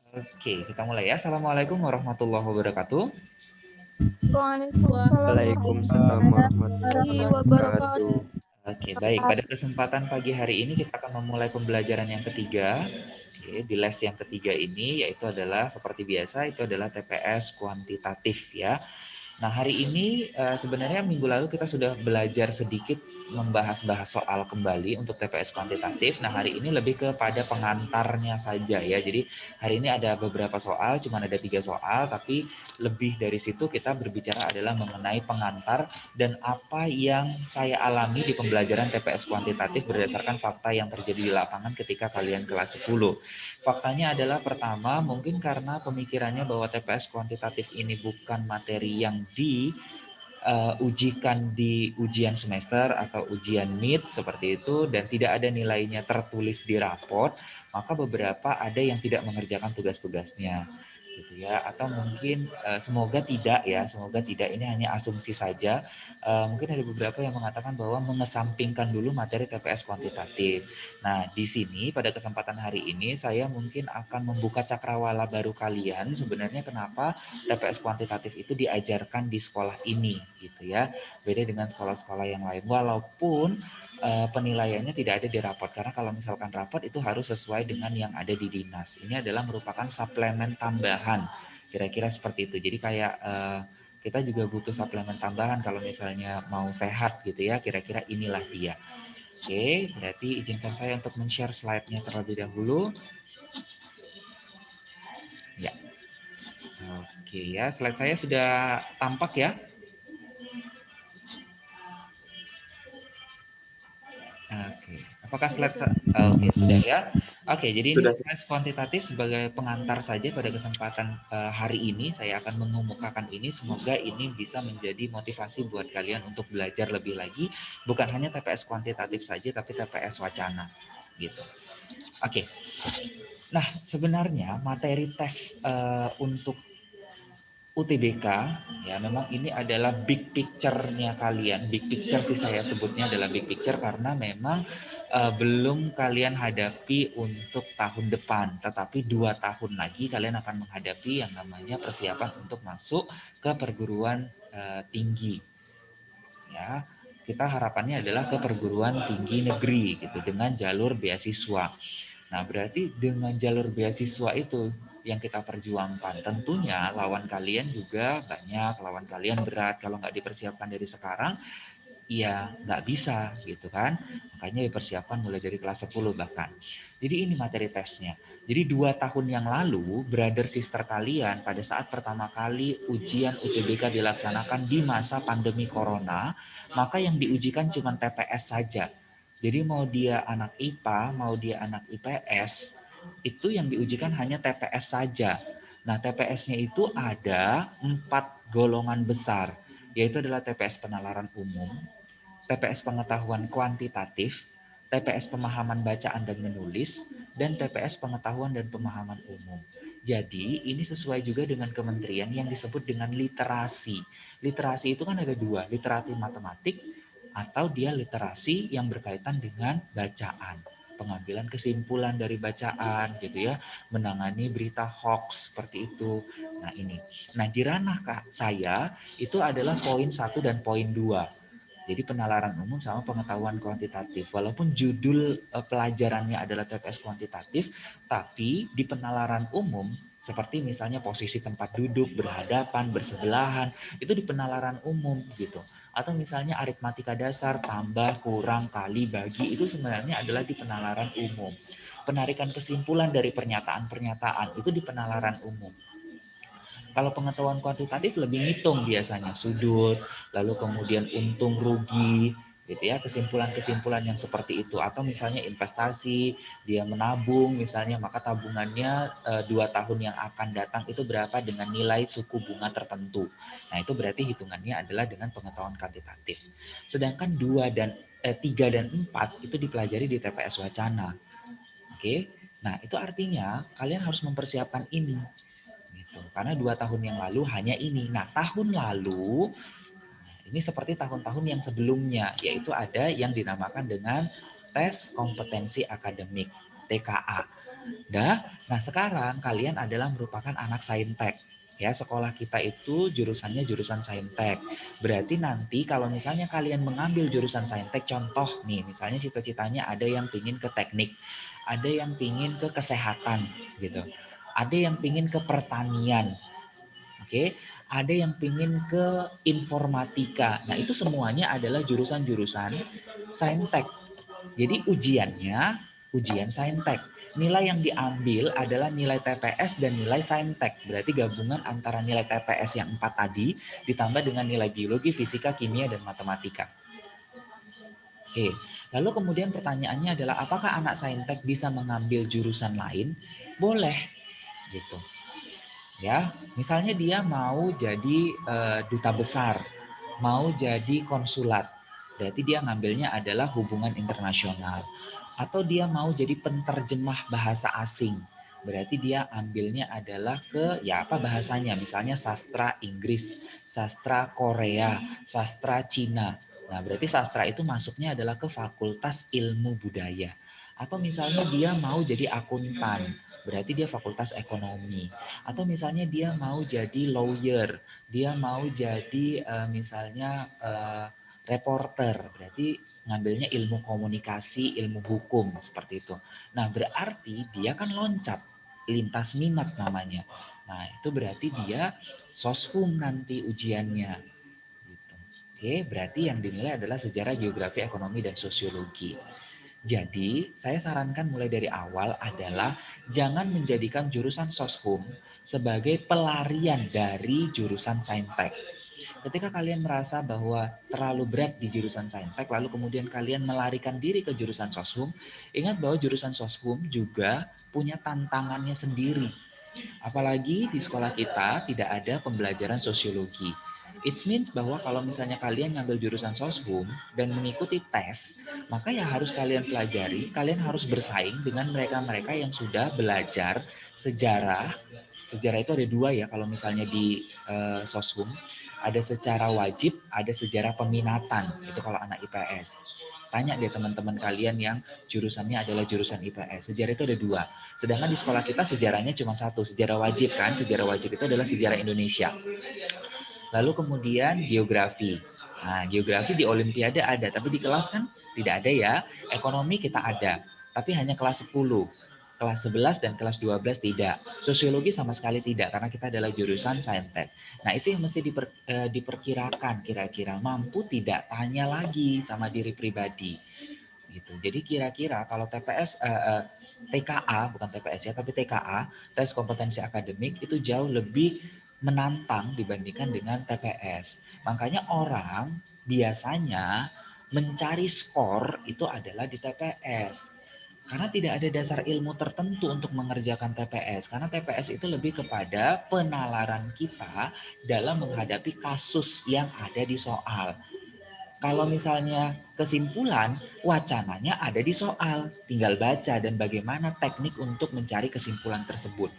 Oke, kita mulai ya. Assalamualaikum warahmatullahi wabarakatuh. Waalaikumsalam Waalaikumsalam warahmatullahi warahmatullahi wabarakatuh. wabarakatuh. Oke, baik. Pada kesempatan pagi hari ini kita akan memulai pembelajaran yang ketiga. Oke, di les yang ketiga ini yaitu adalah seperti biasa itu adalah TPS kuantitatif ya. Nah, hari ini sebenarnya minggu lalu kita sudah belajar sedikit membahas-bahas soal kembali untuk TPS kuantitatif. Nah, hari ini lebih kepada pengantarnya saja ya. Jadi, hari ini ada beberapa soal, cuma ada 3 soal, tapi lebih dari situ kita berbicara adalah mengenai pengantar dan apa yang saya alami di pembelajaran TPS kuantitatif berdasarkan fakta yang terjadi di lapangan ketika kalian kelas 10. Faktanya adalah pertama, mungkin karena pemikirannya bahwa TPS kuantitatif ini bukan materi yang ujikan di ujian semester atau ujian mid seperti itu dan tidak ada nilainya tertulis di raport, maka beberapa ada yang tidak mengerjakan tugas-tugasnya gitu ya, atau mungkin semoga tidak ya, semoga tidak, ini hanya asumsi saja. Mungkin ada beberapa yang mengatakan bahwa mengesampingkan dulu materi TPS kuantitatif. Nah, di sini pada kesempatan hari ini saya mungkin akan membuka cakrawala baru kalian sebenarnya kenapa TPS kuantitatif itu diajarkan di sekolah ini gitu ya. Beda dengan sekolah-sekolah yang lain. Walaupun penilaiannya tidak ada di raport karena kalau misalkan raport itu harus sesuai dengan yang ada di dinas. Ini adalah merupakan suplemen tambahan. Kira-kira seperti itu. Jadi kayak kita juga butuh suplemen tambahan kalau misalnya mau sehat gitu ya. Kira-kira inilah dia. Oke, berarti izinkan saya untuk men-share slide-nya terlebih dahulu. Ya. Oke ya, slide saya sudah tampak ya. Oke, apakah slide oke sudah ya? Oke, jadi ini Sudah. slide kuantitatif sebagai pengantar saja pada kesempatan hari ini saya akan mengemukakan ini. Semoga ini bisa menjadi motivasi buat kalian untuk belajar lebih lagi, bukan hanya TPS kuantitatif saja, tapi TPS wacana, gitu. Oke, nah sebenarnya materi tes untuk UTBK ya memang ini adalah big picture-nya kalian. Big picture sih saya sebutnya adalah big picture karena memang belum kalian hadapi untuk tahun depan, tetapi 2 tahun lagi kalian akan menghadapi yang namanya persiapan untuk masuk ke perguruan tinggi. Ya, kita harapannya adalah ke perguruan tinggi negeri gitu dengan jalur beasiswa. Nah, berarti dengan jalur beasiswa itu yang kita perjuangkan. Tentunya lawan kalian juga banyak, lawan kalian berat. Kalau nggak dipersiapkan dari sekarang, ya nggak bisa gitu kan. Makanya dipersiapkan mulai dari kelas 10 bahkan. Jadi ini materi tesnya. Jadi 2 tahun yang lalu, brother sister kalian pada saat pertama kali ujian UTBK dilaksanakan di masa pandemi corona, maka yang diujikan cuma TPS saja. Jadi mau dia anak IPA, mau dia anak IPS, itu yang diujikan hanya TPS saja. Nah, TPS-nya itu ada 4 golongan besar, yaitu adalah TPS penalaran umum, TPS pengetahuan kuantitatif, TPS pemahaman bacaan dan menulis, dan TPS pengetahuan dan pemahaman umum. Jadi ini sesuai juga dengan kementerian yang disebut dengan literasi. Literasi itu kan ada 2, literasi matematik atau dia literasi yang berkaitan dengan bacaan, pengambilan kesimpulan dari bacaan gitu ya, menangani berita hoax seperti itu. Nah ini, nah di ranah saya itu adalah poin 1 dan poin 2. Jadi penalaran umum sama pengetahuan kuantitatif. Walaupun judul pelajarannya adalah TPS kuantitatif, tapi di penalaran umum seperti misalnya posisi tempat duduk, berhadapan, bersebelahan, itu di penalaran umum gitu. Atau misalnya aritmatika dasar, tambah, kurang, kali, bagi, itu sebenarnya adalah di penalaran umum. Penarikan kesimpulan dari pernyataan-pernyataan itu di penalaran umum. Kalau pengetahuan kuantitatif lebih ngitung biasanya sudut, lalu kemudian untung rugi, gitu ya, kesimpulan-kesimpulan yang seperti itu. Atau misalnya investasi, dia menabung misalnya, maka tabungannya 2 tahun yang akan datang itu berapa dengan nilai suku bunga tertentu. Nah itu berarti hitungannya adalah dengan pengetahuan kuantitatif. Sedangkan 3 dan 4 itu dipelajari di TPS Wacana. Oke, nah itu artinya kalian harus mempersiapkan ini gitu. Karena 2 tahun yang lalu hanya ini. Nah, tahun lalu ini seperti tahun-tahun yang sebelumnya, yaitu ada yang dinamakan dengan tes kompetensi akademik (TKA). Nah, sekarang kalian adalah merupakan anak saintek. Ya, sekolah kita itu jurusannya jurusan saintek. Berarti nanti kalau misalnya kalian mengambil jurusan saintek, contoh nih, misalnya cita-citanya ada yang pingin ke teknik, ada yang pingin ke kesehatan gitu. Ada yang pingin ke pertanian, oke? Ada yang pingin ke informatika. Nah, itu semuanya adalah jurusan-jurusan saintek. Jadi ujiannya ujian saintek. Nilai yang diambil adalah nilai TPS dan nilai saintek. Berarti gabungan antara nilai TPS yang 4 tadi ditambah dengan nilai biologi, fisika, kimia, dan matematika. Oke, lalu kemudian pertanyaannya adalah apakah anak saintek bisa mengambil jurusan lain? Boleh, gitu. Ya, misalnya dia mau jadi duta besar, mau jadi konsulat. Berarti dia ngambilnya adalah hubungan internasional. Atau dia mau jadi penterjemah bahasa asing. Berarti dia ambilnya adalah ke ya apa bahasanya, misalnya sastra Inggris, sastra Korea, sastra Cina. Nah, berarti sastra itu masuknya adalah ke Fakultas Ilmu Budaya. Atau misalnya dia mau jadi akuntan, berarti dia Fakultas Ekonomi. Atau misalnya dia mau jadi lawyer, dia mau jadi misalnya reporter, berarti ngambilnya ilmu komunikasi, ilmu hukum seperti itu. Nah, berarti dia kan loncat, lintas minat namanya. Nah, itu berarti dia soshum nanti ujiannya. Gitu. Oke, berarti yang dinilai adalah sejarah, geografi, ekonomi, dan sosiologi. Jadi, saya sarankan mulai dari awal adalah jangan menjadikan jurusan soshum sebagai pelarian dari jurusan saintek. Ketika kalian merasa bahwa terlalu berat di jurusan saintek, lalu kemudian kalian melarikan diri ke jurusan soshum, ingat bahwa jurusan soshum juga punya tantangannya sendiri. Apalagi di sekolah kita tidak ada pembelajaran sosiologi. It means bahwa kalau misalnya kalian ngambil jurusan soshum dan mengikuti tes, maka yang harus kalian pelajari, kalian harus bersaing dengan mereka-mereka yang sudah belajar sejarah. Sejarah itu ada dua ya kalau misalnya di soshum. Ada secara wajib, ada sejarah peminatan. Itu kalau anak IPS. Tanya deh teman-teman kalian yang jurusannya adalah jurusan IPS. Sejarah itu ada dua. Sedangkan di sekolah kita sejarahnya cuma satu, sejarah wajib kan. Sejarah wajib itu adalah sejarah Indonesia. Lalu kemudian geografi. Nah, geografi di Olimpiade ada, tapi di kelas kan tidak ada ya. Ekonomi kita ada, tapi hanya kelas 10. Kelas 11 dan kelas 12 tidak. Sosiologi sama sekali tidak, karena kita adalah jurusan saintek. Nah, itu yang mesti diperkirakan kira-kira mampu tidak, tanya lagi sama diri pribadi. Gitu. Jadi kira-kira kalau TKA, bukan TPS ya, tapi TKA, tes kompetensi akademik itu jauh lebih menantang dibandingkan dengan TPS. Makanya orang biasanya mencari skor itu adalah di TPS. Karena tidak ada dasar ilmu tertentu untuk mengerjakan TPS. Karena TPS itu lebih kepada penalaran kita dalam menghadapi kasus yang ada di soal. Kalau misalnya kesimpulan, wacananya ada di soal. Tinggal baca dan bagaimana teknik untuk mencari kesimpulan tersebut.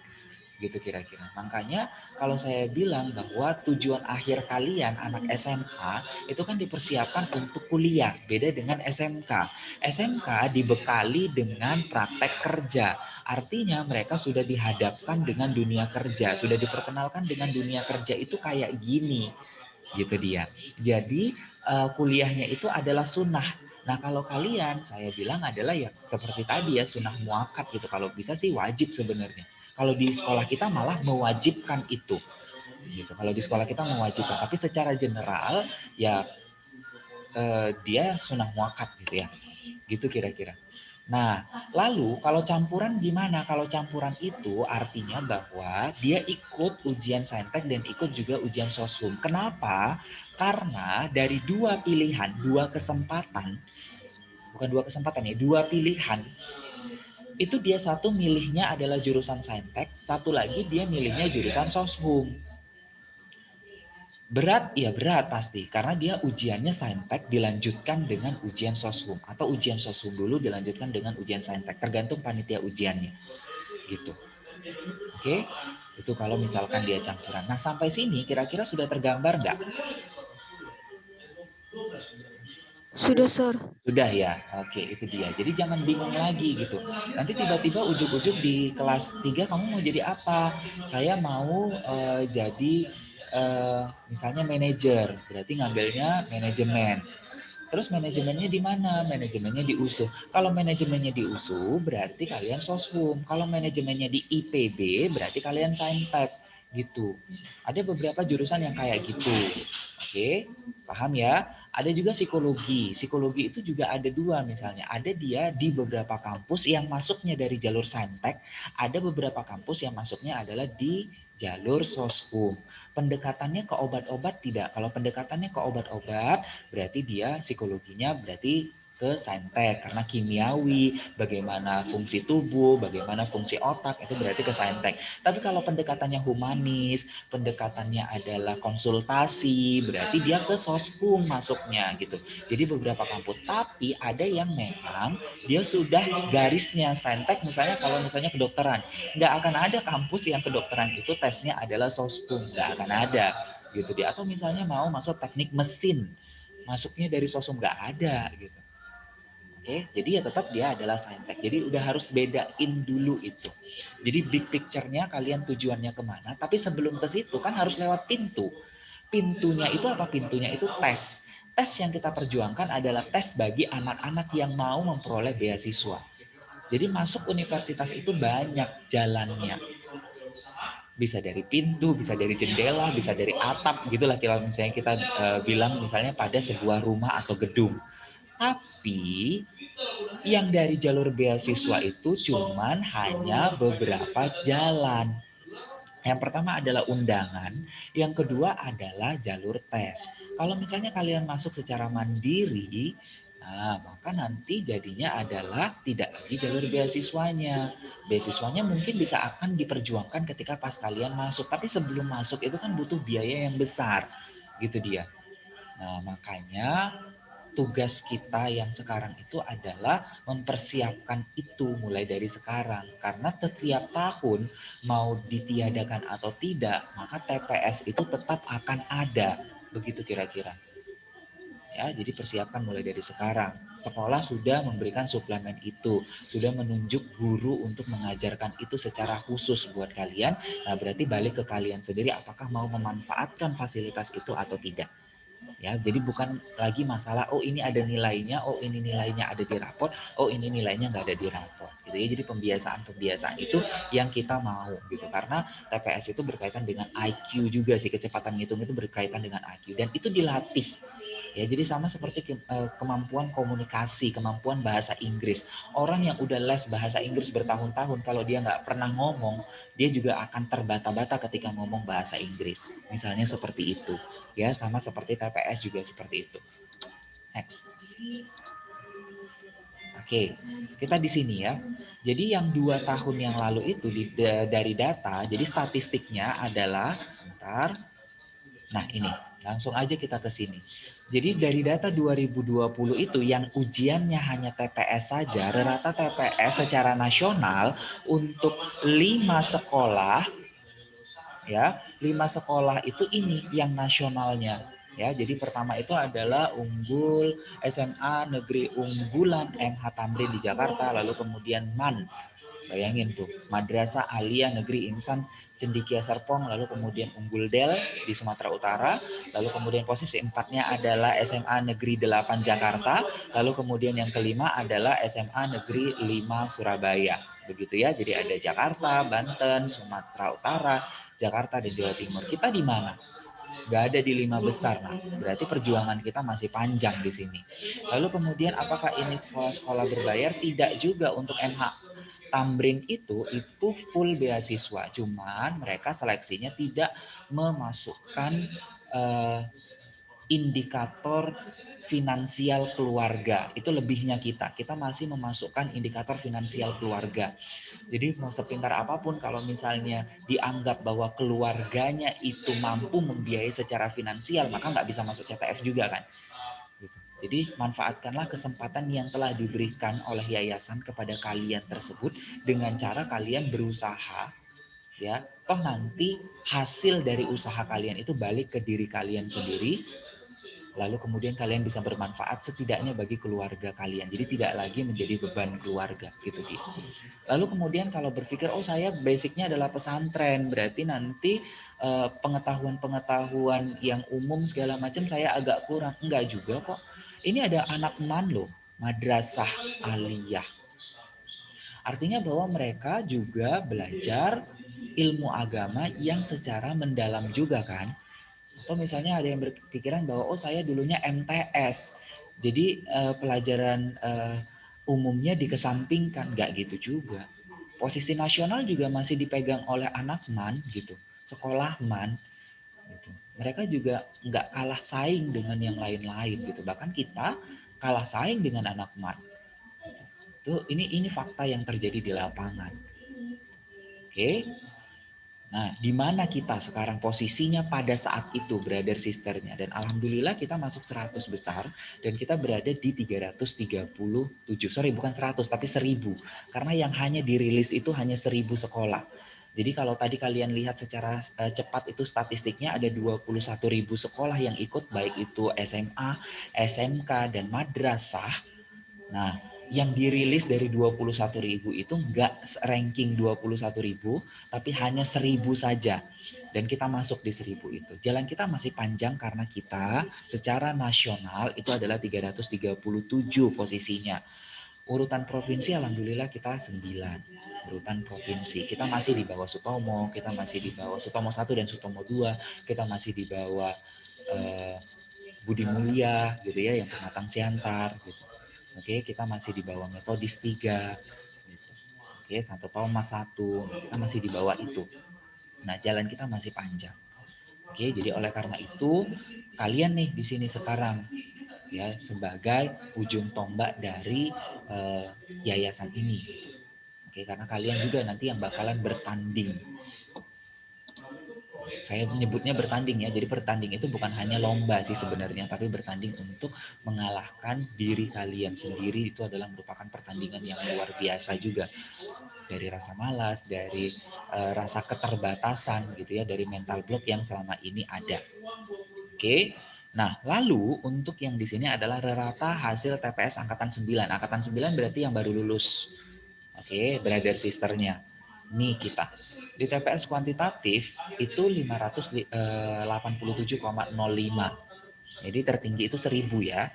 Gitu kira-kira. Makanya kalau saya bilang bahwa tujuan akhir kalian anak SMA itu kan dipersiapkan untuk kuliah. Beda dengan SMK. SMK dibekali dengan praktek kerja. Artinya mereka sudah dihadapkan dengan dunia kerja. Sudah diperkenalkan dengan dunia kerja itu kayak gini. Gitu dia. Jadi kuliahnya itu adalah sunnah. Nah kalau kalian saya bilang adalah ya seperti tadi ya sunnah muakat gitu. Kalau bisa sih wajib sebenarnya. Kalau di sekolah kita malah mewajibkan itu. Gitu. Kalau di sekolah kita mewajibkan. Tapi secara general ya dia sunnah muakat gitu ya. Gitu kira-kira. Nah, lalu kalau campuran gimana? Kalau campuran itu artinya bahwa dia ikut ujian saintek dan ikut juga ujian soshum. Kenapa? Karena dari dua pilihan, dua kesempatan, bukan dua kesempatan ya, dua pilihan, itu dia satu milihnya adalah jurusan saintek, satu lagi dia milihnya jurusan soshum. Berat, ya berat pasti. Karena dia ujiannya saintek dilanjutkan dengan ujian soshum. Atau ujian soshum dulu dilanjutkan dengan ujian saintek. Tergantung panitia ujiannya. Gitu. Oke? Itu kalau misalkan dia campuran. Nah sampai sini kira-kira sudah tergambar nggak? Sudah, Sir. Sudah ya? Oke, itu dia. Jadi jangan bingung lagi gitu. Nanti tiba-tiba ujuk-ujuk di kelas 3 kamu mau jadi apa? Saya mau jadi misalnya manajer. Berarti ngambilnya manajemen. Terus manajemennya di mana? Manajemennya di USU. Kalau manajemennya di USU, berarti kalian soshum. Kalau manajemennya di IPB, berarti kalian saintek. Gitu. Ada beberapa jurusan yang kayak gitu. Oke, paham ya? Ada juga psikologi. Psikologi itu juga ada dua misalnya. Ada dia di beberapa kampus yang masuknya dari jalur saintek. Ada beberapa kampus yang masuknya adalah di jalur soshum. Pendekatannya ke obat-obat tidak. Kalau pendekatannya ke obat-obat, berarti dia psikologinya berarti ke saintek karena kimiawi, bagaimana fungsi tubuh, bagaimana fungsi otak, itu berarti ke saintek. Tapi kalau pendekatannya humanis, pendekatannya adalah konsultasi, berarti dia ke soshum masuknya gitu. Jadi beberapa kampus, tapi ada yang memang dia sudah garisnya saintek, misalnya kalau misalnya kedokteran, nggak akan ada kampus yang kedokteran itu tesnya adalah soshum, nggak akan ada gitu dia. Atau misalnya mau masuk teknik mesin, masuknya dari sosum nggak ada gitu. Oke, jadi ya tetap dia adalah saintek. Jadi udah harus bedain dulu itu. Jadi big picture-nya kalian tujuannya kemana, tapi sebelum ke situ kan harus lewat pintu. Pintunya itu apa? Pintunya itu tes. Tes yang kita perjuangkan adalah tes bagi anak-anak yang mau memperoleh beasiswa. Jadi masuk universitas itu banyak jalannya. Bisa dari pintu, bisa dari jendela, bisa dari atap gitulah kalau misalnya kita bilang misalnya pada sebuah rumah atau gedung. Tapi yang dari jalur beasiswa itu cuman hanya beberapa jalan. Yang pertama adalah undangan, yang kedua adalah jalur tes. Kalau misalnya kalian masuk secara mandiri, nah, maka nanti jadinya adalah tidak lagi jalur beasiswanya. Beasiswanya mungkin bisa akan diperjuangkan ketika pas kalian masuk, tapi sebelum masuk itu kan butuh biaya yang besar, gitu dia. Nah, makanya tugas kita yang sekarang itu adalah mempersiapkan itu mulai dari sekarang. Karena setiap tahun mau ditiadakan atau tidak, maka TPS itu tetap akan ada. Begitu kira-kira. Ya, jadi persiapkan mulai dari sekarang. Sekolah sudah memberikan suplemen itu, sudah menunjuk guru untuk mengajarkan itu secara khusus buat kalian. Nah, berarti balik ke kalian sendiri apakah mau memanfaatkan fasilitas itu atau tidak. Ya, jadi bukan lagi masalah oh ini ada nilainya, oh ini nilainya ada di raport, oh ini nilainya nggak ada di raport gitu ya. Jadi pembiasaan itu yang kita mau gitu, karena TPS itu berkaitan dengan IQ juga sih, kecepatan ngitung itu berkaitan dengan IQ dan itu dilatih. Ya, jadi sama seperti kemampuan komunikasi, kemampuan bahasa Inggris. Orang yang udah les bahasa Inggris bertahun-tahun, kalau dia nggak pernah ngomong, dia juga akan terbata-bata ketika ngomong bahasa Inggris. Misalnya seperti itu. Ya, sama seperti TPS juga seperti itu. Next. Oke, kita di sini ya. Jadi yang 2 tahun yang lalu itu dari data, jadi statistiknya adalah, sebentar. Nah ini, langsung aja kita ke sini. Jadi dari data 2020 itu yang ujiannya hanya TPS saja, rata TPS secara nasional untuk 5 sekolah, ya 5 sekolah itu ini yang nasionalnya. Ya, jadi pertama itu adalah Unggul SMA Negeri Unggulan MH Tamrin di Jakarta, lalu kemudian MAN. Bayangin tuh, Madrasah Alia Negeri Insan Cendikia Serpong, lalu kemudian Unggul Del di Sumatera Utara, lalu kemudian posisi 4-nya adalah SMA Negeri 8 Jakarta, lalu kemudian yang kelima adalah SMA Negeri 5 Surabaya. Begitu ya, jadi ada Jakarta, Banten, Sumatera Utara, Jakarta, dan Jawa Timur. Kita di mana? Nggak ada di 5 besar. Nah, berarti perjuangan kita masih panjang di sini. Lalu kemudian apakah ini sekolah-sekolah berbayar? Tidak juga. Untuk MH Tamrin itu full beasiswa, cuman mereka seleksinya tidak memasukkan eh, indikator finansial keluarga. Itu lebihnya kita masih memasukkan indikator finansial keluarga. Jadi mau sepintar apapun kalau misalnya dianggap bahwa keluarganya itu mampu membiayai secara finansial, maka nggak bisa masuk CTF juga kan. Gitu. Jadi manfaatkanlah kesempatan yang telah diberikan oleh yayasan kepada kalian tersebut dengan cara kalian berusaha, ya. Toh nanti hasil dari usaha kalian itu balik ke diri kalian sendiri, lalu kemudian kalian bisa bermanfaat setidaknya bagi keluarga kalian. Jadi tidak lagi menjadi beban keluarga gitu Di. Lalu kemudian kalau berpikir, oh saya basicnya adalah pesantren, berarti nanti pengetahuan-pengetahuan yang umum segala macam saya agak kurang. Enggak juga kok. Ini ada anak man loh, madrasah aliyah. Artinya bahwa mereka juga belajar ilmu agama yang secara mendalam juga kan. Atau misalnya ada yang berpikiran bahwa oh saya dulunya MTS, jadi pelajaran umumnya dikesampingkan. Nggak gitu juga. Posisi nasional juga masih dipegang oleh anak man gitu, sekolah man gitu. Mereka juga nggak kalah saing dengan yang lain-lain gitu. Bahkan kita kalah saing dengan anak man. Tuh ini fakta yang terjadi di lapangan. Oke. Nah, di mana kita sekarang posisinya pada saat itu, brother sisternya. Dan alhamdulillah kita masuk 100 besar dan kita berada di 337. Sorry, bukan 100 tapi 1000. Karena yang hanya dirilis itu hanya 1000 sekolah. Jadi kalau tadi kalian lihat secara cepat itu statistiknya ada 21.000 sekolah yang ikut, baik itu SMA, SMK, dan madrasah. Nah, yang dirilis dari 21.000 itu nggak ranking 21.000, tapi hanya 1.000 saja. Dan kita masuk di 1.000 itu. Jalan kita masih panjang karena kita secara nasional itu adalah 337 posisinya. Urutan provinsi alhamdulillah kita 9. Urutan provinsi. Kita masih di bawah Sutomo, kita masih di bawah Sutomo 1 dan Sutomo 2, kita masih di bawah Budi Mulia gitu ya, yang Pematang Siantar gitu. Oke, kita masih di bawah Metodis 3 gitu. Oke, Santo Thomas 1, kita masih di bawah itu. Nah, jalan kita masih panjang. Oke, jadi oleh karena itu kalian nih di sini sekarang ya sebagai ujung tombak dari yayasan ini. Oke, karena kalian juga nanti yang bakalan bertanding. Saya menyebutnya bertanding ya. Jadi bertanding itu bukan hanya lomba sih sebenarnya, tapi bertanding untuk mengalahkan diri kalian sendiri. Itu adalah merupakan pertandingan yang luar biasa juga. Dari rasa malas, dari rasa keterbatasan gitu ya, dari mental block yang selama ini ada. Oke. Nah, lalu untuk yang di sini adalah rata hasil TPS angkatan 9. Angkatan 9 berarti yang baru lulus. Oke, brother sisternya. Nih kita. Di TPS kuantitatif itu 587,05. Jadi tertinggi itu 1000 ya.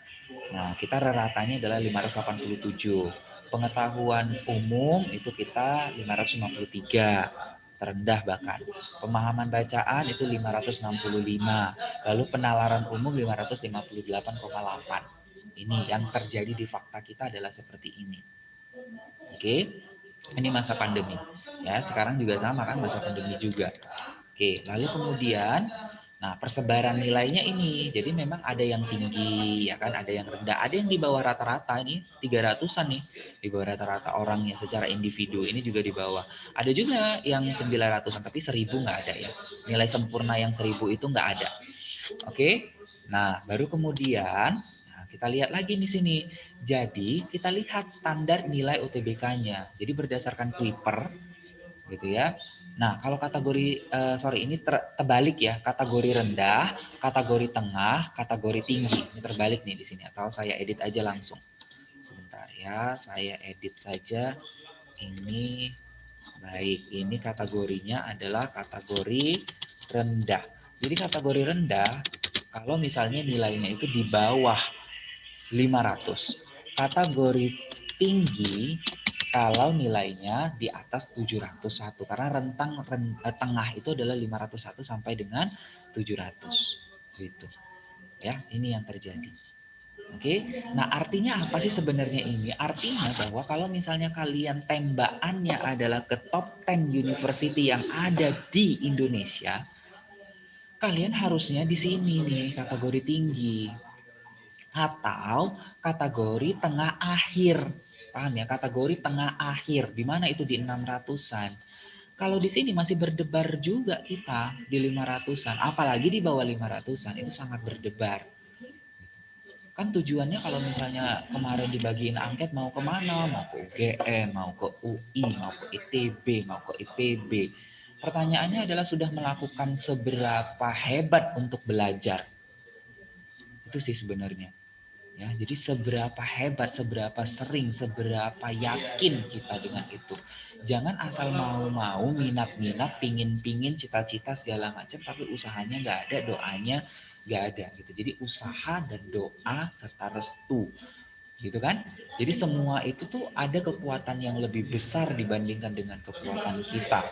Nah, kita ratanya adalah 587. Pengetahuan umum itu kita 553. Terendah bahkan. Pemahaman bacaan itu 565. Lalu penalaran umum 558,8. Ini yang terjadi di fakta kita adalah seperti ini. Oke. Ini masa pandemi. Ya, sekarang juga sama kan masa pandemi juga. Oke, lalu kemudian nah persebaran nilainya ini. Jadi memang ada yang tinggi ya kan, ada yang rendah, ada yang di bawah rata-rata ini 300-an nih. Di bawah rata-rata orangnya secara individu ini juga di bawah. Ada juga yang 900-an tapi 1000 nggak ada ya. Nilai sempurna yang 1000 itu nggak ada. Oke. Nah, baru kemudian kita lihat lagi di sini. Jadi kita lihat standar nilai UTBK-nya. Jadi berdasarkan Kuiper gitu ya. Nah, kalau kategori ini terbalik ya, kategori rendah, kategori tengah, kategori tinggi. Ini terbalik nih di sini. Atau saya edit aja langsung. Sebentar ya, saya edit saja. Ini baik, ini kategorinya adalah kategori rendah. Jadi kategori rendah kalau misalnya nilainya itu di bawah 500. Kategori tinggi kalau nilainya di atas 701 karena tengah itu adalah 501 sampai dengan 700 gitu. Ya, ini yang terjadi. Oke. Nah, artinya apa sih sebenarnya ini? Artinya bahwa kalau misalnya kalian tembakannya adalah ke top 10 university yang ada di Indonesia, kalian harusnya di sini nih kategori tinggi atau kategori tengah akhir. Paham ya? Kategori tengah akhir. Di mana itu di 600-an. Kalau di sini masih berdebar juga kita di 500-an. Apalagi di bawah 500-an. Itu sangat berdebar. Kan tujuannya kalau misalnya kemarin dibagiin angket mau kemana? Mau ke UGM, mau ke UI, mau ke ITB, mau ke IPB. Pertanyaannya adalah sudah melakukan seberapa hebat untuk belajar? Itu sih sebenarnya. Ya, jadi seberapa hebat, seberapa sering, seberapa yakin kita dengan itu. Jangan asal mau-mau, minat-minat, pingin-pingin, cita-cita segala macam, tapi usahanya nggak ada, doanya nggak ada gitu. Jadi usaha dan doa serta restu gitu kan. Jadi semua itu tuh ada kekuatan yang lebih besar dibandingkan dengan kekuatan kita.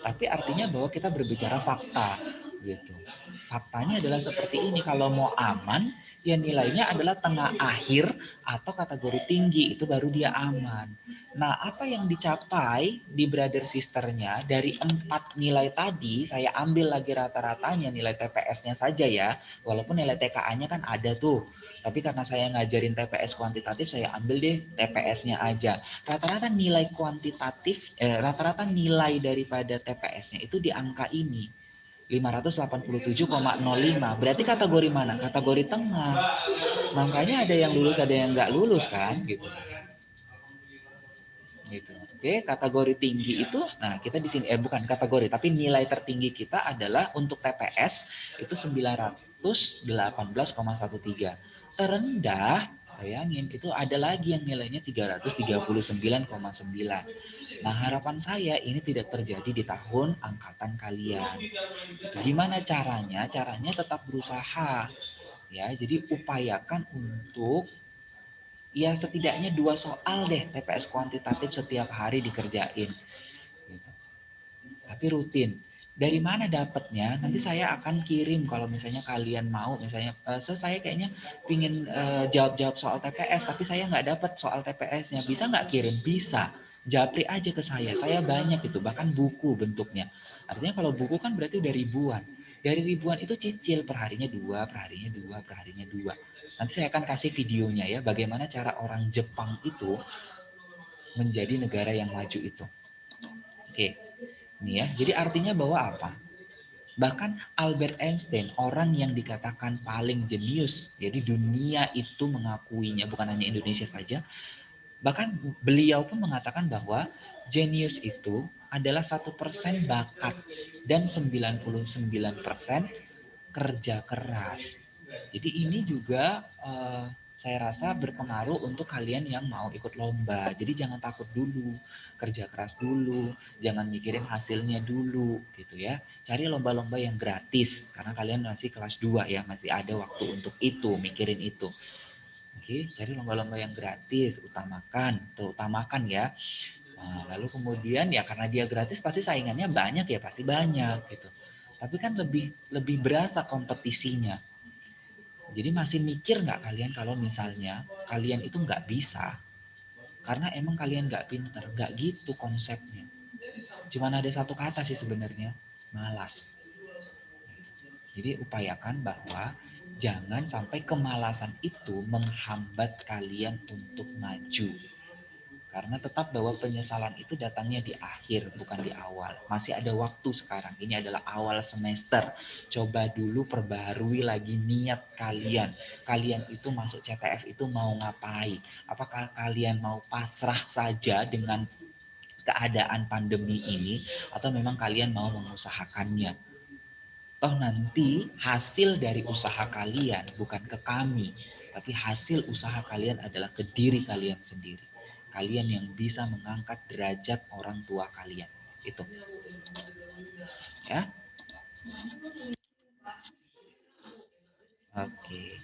Tapi artinya bahwa kita berbicara fakta gitu. Faktanya adalah seperti ini, kalau mau aman ya nilainya adalah tengah akhir atau kategori tinggi, itu baru dia aman. Nah, apa yang dicapai di brother sisternya dari 4 nilai tadi, saya ambil lagi rata-ratanya nilai TPS-nya saja ya, walaupun nilai TKA-nya kan ada tuh. Tapi karena saya ngajarin TPS kuantitatif, saya ambil deh TPS-nya aja. Rata-rata nilai kuantitatif, rata-rata nilai daripada TPS-nya itu di angka ini. 587,05. Berarti kategori mana? Kategori tengah. Makanya ada yang lulus, ada yang nggak lulus kan, gitu. Gitu. Oke, kategori tinggi itu, nah kita di sini bukan kategori, tapi nilai tertinggi kita adalah untuk TPS itu 918,13. Terendah, bayangin itu ada lagi yang nilainya 339,9. Nah, harapan saya ini tidak terjadi di tahun angkatan kalian. Gimana caranya? Caranya tetap berusaha. Ya, jadi upayakan untuk ya setidaknya 2 soal deh TPS kuantitatif setiap hari dikerjain. Gitu. Tapi rutin. Dari mana dapatnya? Nanti saya akan kirim kalau misalnya kalian mau, misalnya saya kayaknya pingin jawab-jawab soal TPS, tapi saya nggak dapat soal TPS-nya. Bisa nggak kirim? Bisa. Japri aja ke saya banyak itu, bahkan buku bentuknya. Artinya kalau buku kan berarti udah ribuan. Dari ribuan itu cicil, perharinya 2, perharinya 2, perharinya 2. Nanti saya akan kasih videonya ya, bagaimana cara orang Jepang itu menjadi negara yang maju itu. Oke, ini ya. Jadi artinya bahwa apa? Bahkan Albert Einstein, orang yang dikatakan paling jenius, jadi dunia itu mengakuinya, bukan hanya Indonesia saja. Bahkan beliau pun mengatakan bahwa jenius itu adalah 1% bakat dan 99% kerja keras. Jadi ini juga saya rasa berpengaruh untuk kalian yang mau ikut lomba. Jadi jangan takut dulu, kerja keras dulu, jangan mikirin hasilnya dulu gitu ya. Cari lomba-lomba yang gratis karena kalian masih kelas 2 ya, masih ada waktu untuk itu, mikirin itu. Oke, cari lomba-lomba yang gratis, terutamakan ya. Nah, lalu kemudian ya karena dia gratis pasti saingannya banyak ya, pasti banyak gitu. Tapi kan lebih lebih berasa kompetisinya. Jadi masih mikir nggak kalian kalau misalnya kalian itu nggak bisa karena emang kalian nggak pinter, nggak gitu konsepnya. Cuman ada satu kata sih sebenarnya, malas. Jadi upayakan bahwa jangan sampai kemalasan itu menghambat kalian untuk maju. Karena tetap bahwa penyesalan itu datangnya di akhir, bukan di awal. Masih ada waktu sekarang. Ini adalah awal semester. Coba dulu perbaharui lagi niat kalian. Kalian itu masuk CTF itu mau ngapain? Apakah kalian mau pasrah saja dengan keadaan pandemi ini? Atau memang kalian mau mengusahakannya? Toh nanti hasil dari usaha kalian bukan ke kami, tapi hasil usaha kalian adalah ke diri kalian sendiri. Kalian yang bisa mengangkat derajat orang tua kalian. Itu. Ya. Oke.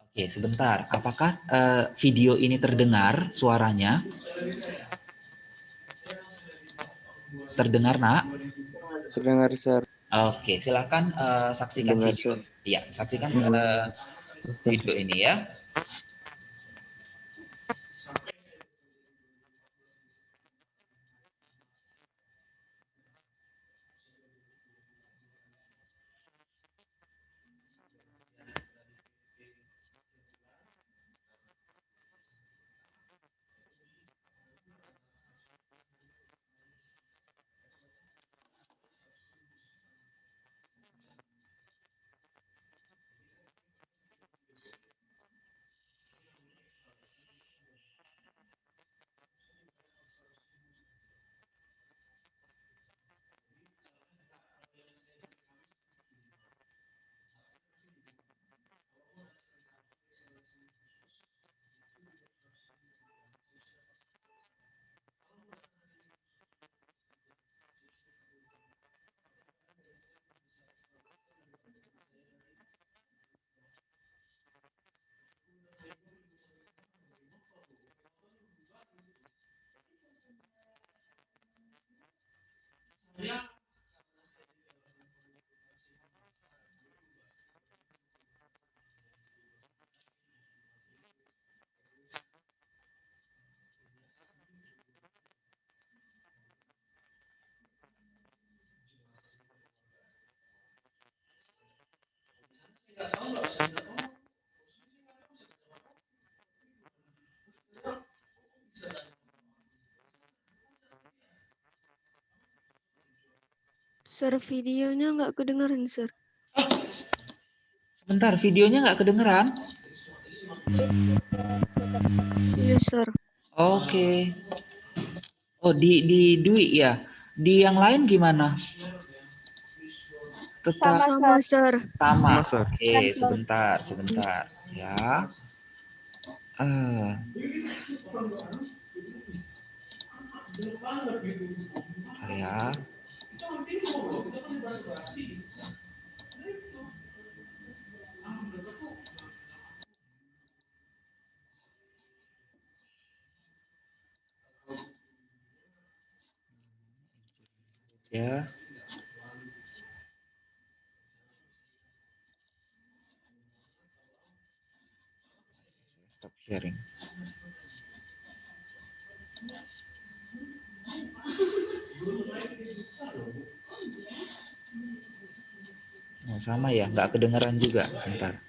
Oke, sebentar. Apakah video ini terdengar suaranya? Terdengar, Nak? Terdengar, Sir. Oke, silakan saksikan Dengar, video. Sir. Iya, saksikan Sir. video ini ya. Sir, videonya nggak kedengeran, Sir. Sebentar, videonya nggak kedengeran? Iya, Sir. Oke. Oh, di Dwi ya. Di yang lain gimana? Tetap Sama, Sir. sama. Sama, Sir. Oke, sebentar ya. Ah, ya. Ya. Stop sharing. Nah, sama ya, nggak kedengeran juga. Bentar.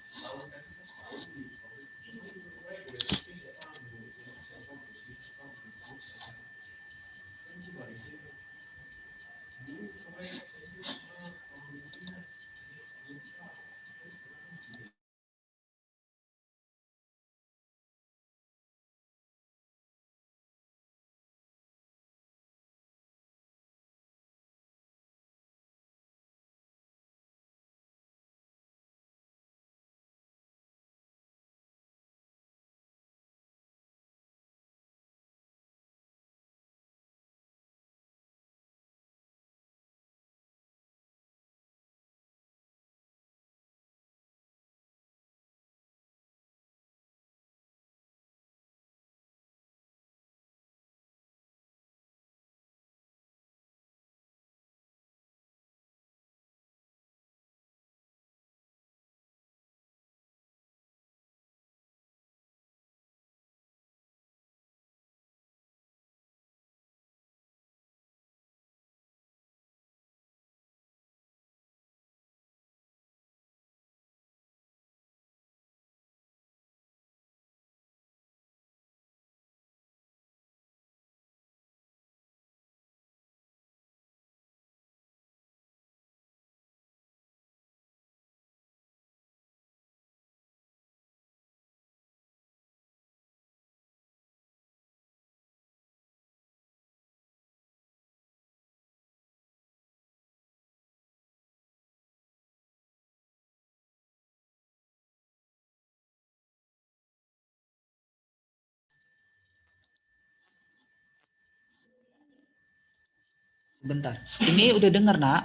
Sebentar. Ini udah denger, Nak?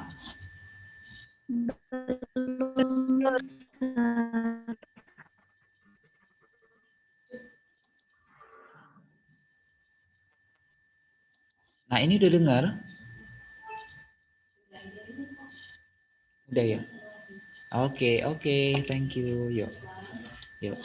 Belum, Nah, ini udah dengar? Udah ya? Oke, thank you. Yuk. Yuk.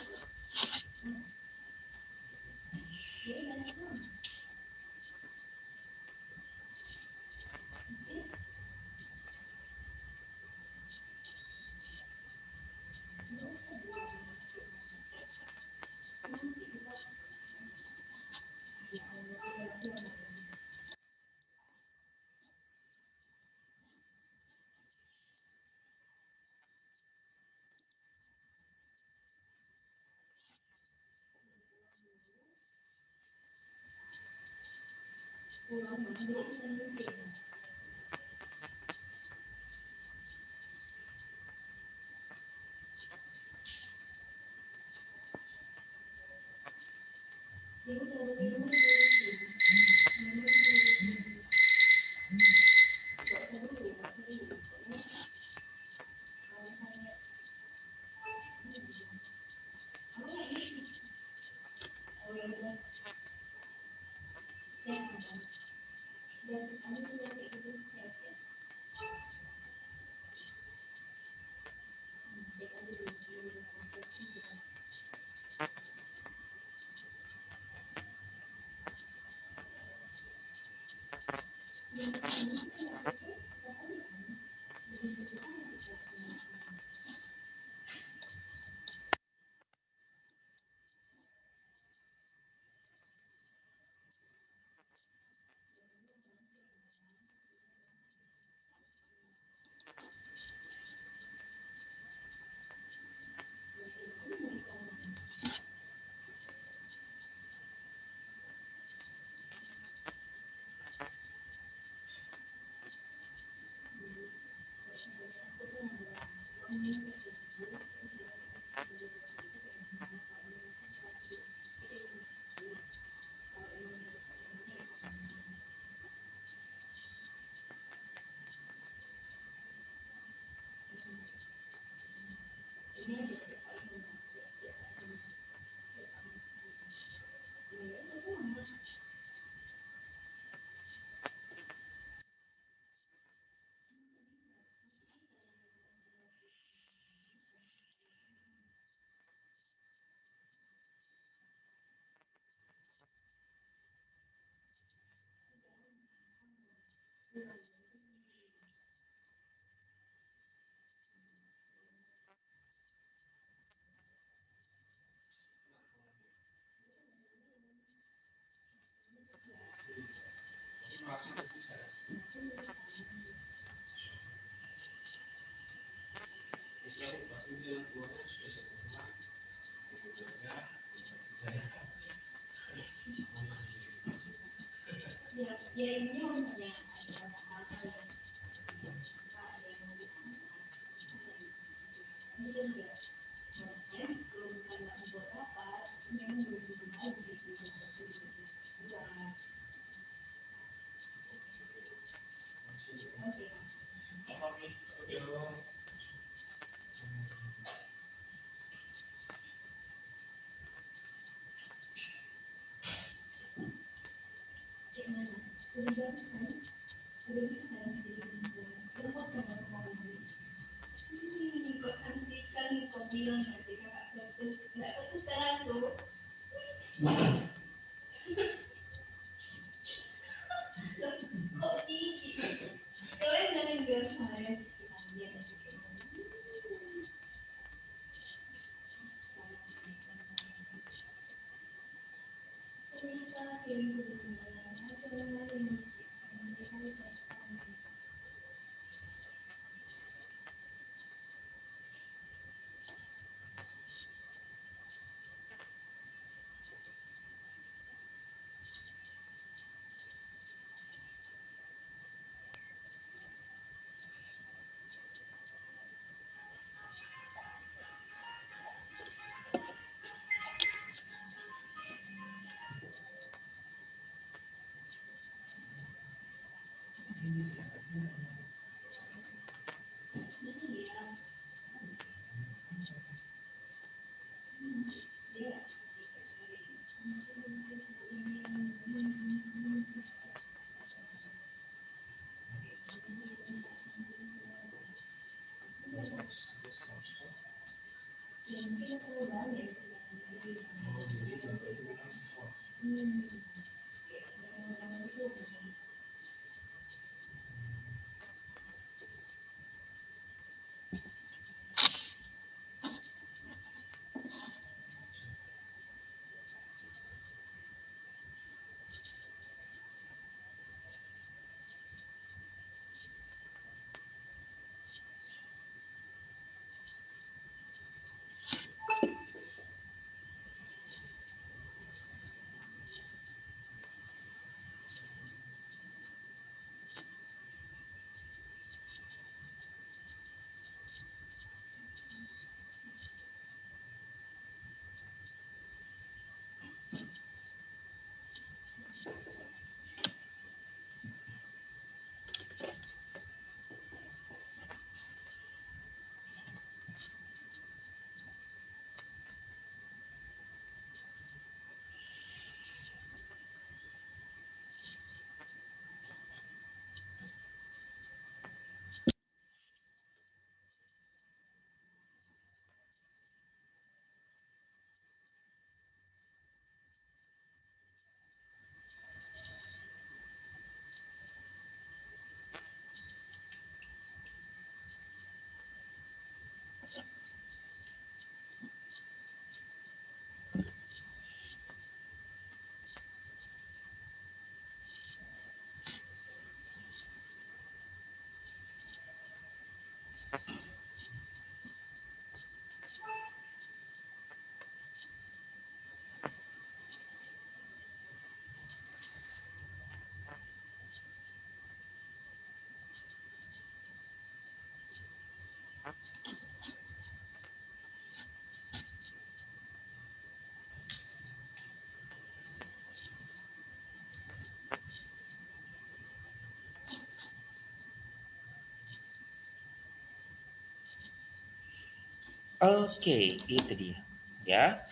Oke, itu dia. Ya.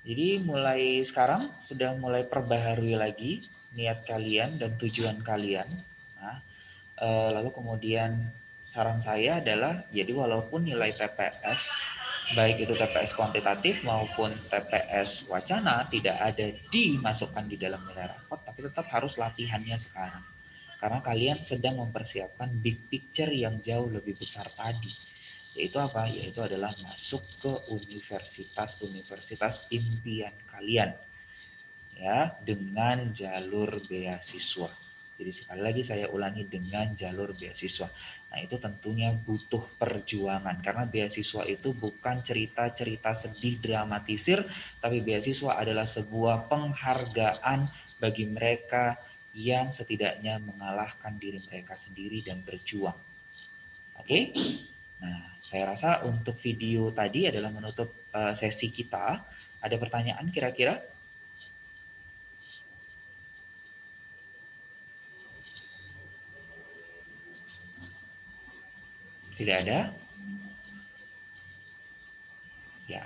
Jadi mulai sekarang sudah mulai perbaharui lagi niat kalian dan tujuan kalian. Nah, lalu kemudian saran saya adalah jadi walaupun nilai TPS baik itu TPS kuantitatif maupun TPS wacana tidak ada dimasukkan di dalam nilai rapot, tapi tetap harus latihannya sekarang. Karena kalian sedang mempersiapkan big picture yang jauh lebih besar tadi. Yaitu apa? Yaitu adalah masuk ke universitas-universitas impian kalian. Ya, dengan jalur beasiswa. Jadi sekali lagi saya ulangi, dengan jalur beasiswa. Nah, itu tentunya butuh perjuangan karena beasiswa itu bukan cerita-cerita sedih dramatisir, tapi beasiswa adalah sebuah penghargaan bagi mereka yang setidaknya mengalahkan diri mereka sendiri dan berjuang. Oke? Nah, saya rasa untuk video tadi adalah menutup sesi kita. Ada pertanyaan kira-kira? Tidak ada? Ya.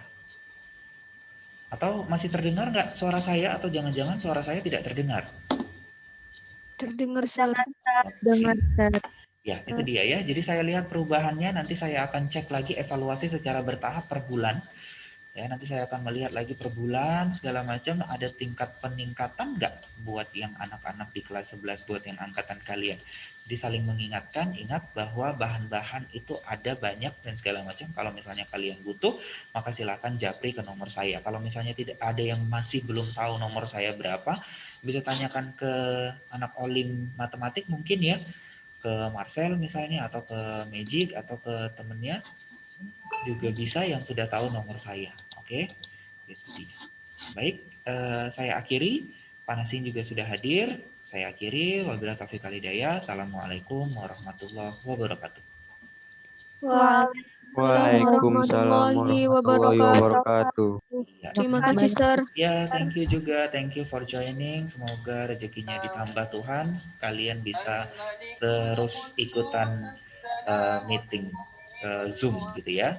Atau masih terdengar nggak suara saya, atau jangan-jangan suara saya tidak terdengar? Terdengar, Sir. Dengar, Sir. Ya, itu dia ya. Jadi saya lihat perubahannya, nanti saya akan cek lagi evaluasi secara bertahap per bulan. Ya, nanti saya akan melihat lagi per bulan segala macam, ada tingkat peningkatan nggak buat yang anak-anak di kelas 11, buat yang angkatan kalian. Jadi saling mengingatkan, ingat bahwa bahan-bahan itu ada banyak dan segala macam. Kalau misalnya kalian butuh, maka silakan japri ke nomor saya. Kalau misalnya tidak ada yang masih belum tahu nomor saya berapa, bisa tanyakan ke anak olim matematik mungkin ya, ke Marcel misalnya, atau ke Magic, atau ke temennya juga bisa yang sudah tahu nomor saya. Oke, itu dia. Baik, saya akhiri. Panasin juga sudah hadir. Saya akhiri. Wabillahi taufiq wal hidayah. Assalamualaikum warahmatullahi wabarakatuh. Waalaikumsalam warahmatullahi wabarakatuh. Ya. Terima kasih, Sir. Ya, thank you juga. Thank you for joining. Semoga rezekinya ditambah Tuhan. Kalian bisa terus ikutan meeting Zoom gitu ya.